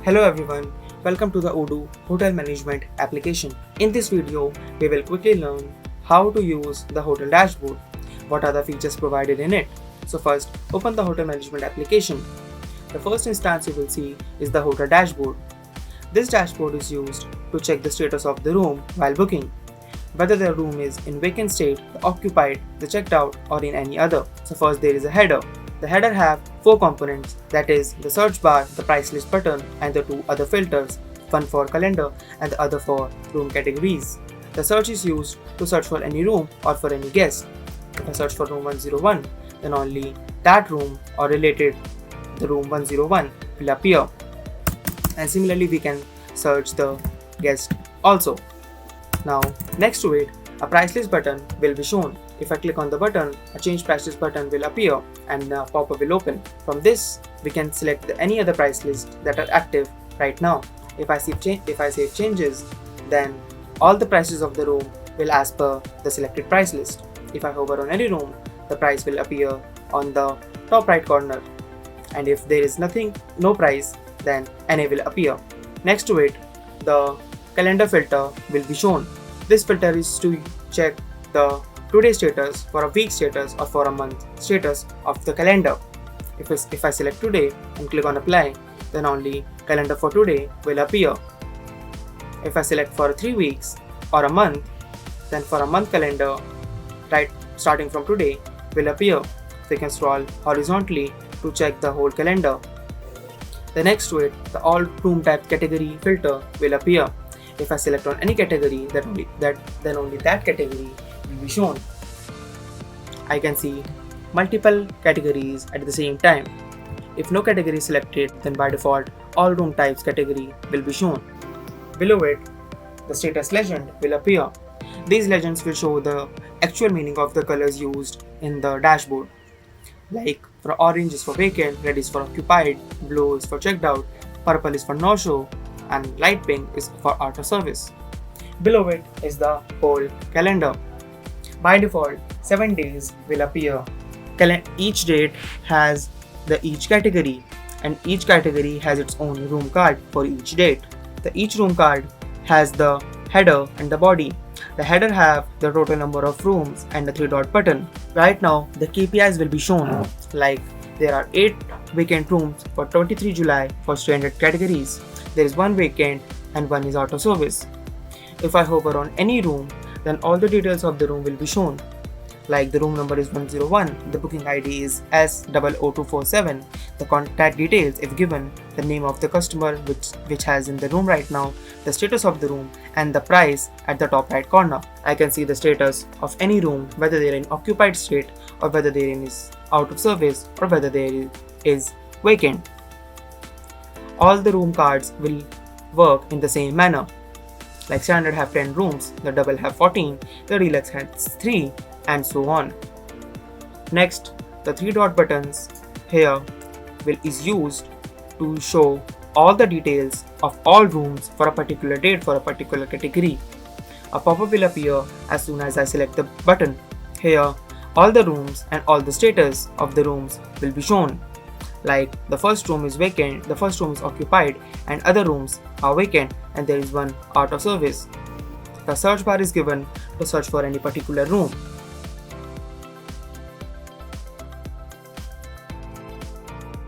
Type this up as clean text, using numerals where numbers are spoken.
Hello everyone, welcome to the Odoo Hotel Management application. In this video, we will quickly learn how to use the hotel dashboard. What are the features provided in it? So first, open the hotel management application. The first instance you will see is the hotel dashboard. This dashboard is used to check the status of the room while booking, whether the room is in vacant state, the occupied, the checked out, or in any other. So first there is a header. The header have 4 components, that is the search bar, the price list button, and the 2 other filters, one for calendar and the other for room categories. The search is used to search for any room or for any guest. If I search for room 101, then only that room or related the room 101 will appear. And similarly we can search the guest also. Now next to it, a price list button will be shown. If I click on the button, a change price list button will appear and a pop-up will open. From this, we can select any other price list that are active right now. If I save changes, then all the prices of the room will as per the selected price list. If I hover on any room, the price will appear on the top right corner. And if there is no price, then NA will appear. Next to it, the calendar filter will be shown. This filter is to check the today status, for a week status, or for a month status of the calendar. If I select today and click on apply, then only calendar for today will appear. If I select for 3 weeks or a month, then for a month calendar, right starting from today, will appear. So you can scroll horizontally to check the whole calendar. The next to it, the all room type category filter will appear. If I select on any category, then only that category will be shown. I can see multiple categories at the same time. If no category is selected, then by default all room types category will be shown. Below it, the status legend will appear. These legends will show the actual meaning of the colors used in the dashboard. Like for orange is for vacant, red is for occupied, blue is for checked out, purple is for no show, and light pink is for out of service. Below it is the whole calendar. By default, 7 days will appear. Each date has each category, and each category has its own room card for each date. Each room card has the header and the body. The header have the total number of rooms and the 3-dot button. Right now, the KPIs will be shown, like there are 8 vacant rooms for 23 July for standard categories. There is 1 vacant and 1 is out of service. If I hover on any room, then all the details of the room will be shown. Like the room number is 101, the booking ID is S00247, the contact details if given, the name of the customer which has in the room right now, the status of the room, and the price at the top right corner. I can see the status of any room, whether they are in occupied state or whether they are out of service or whether there is vacant. All the room cards will work in the same manner. Like standard have 10 rooms, the double have 14, the deluxe has 3, and so on. Next, the 3-dot buttons here is used to show all the details of all rooms for a particular date for a particular category. A pop-up will appear as soon as I select the button. Here, all the rooms and all the status of the rooms will be shown. Like the first room is vacant, the first room is occupied, and other rooms are vacant, and there is 1 out of service. The search bar is given to search for any particular room.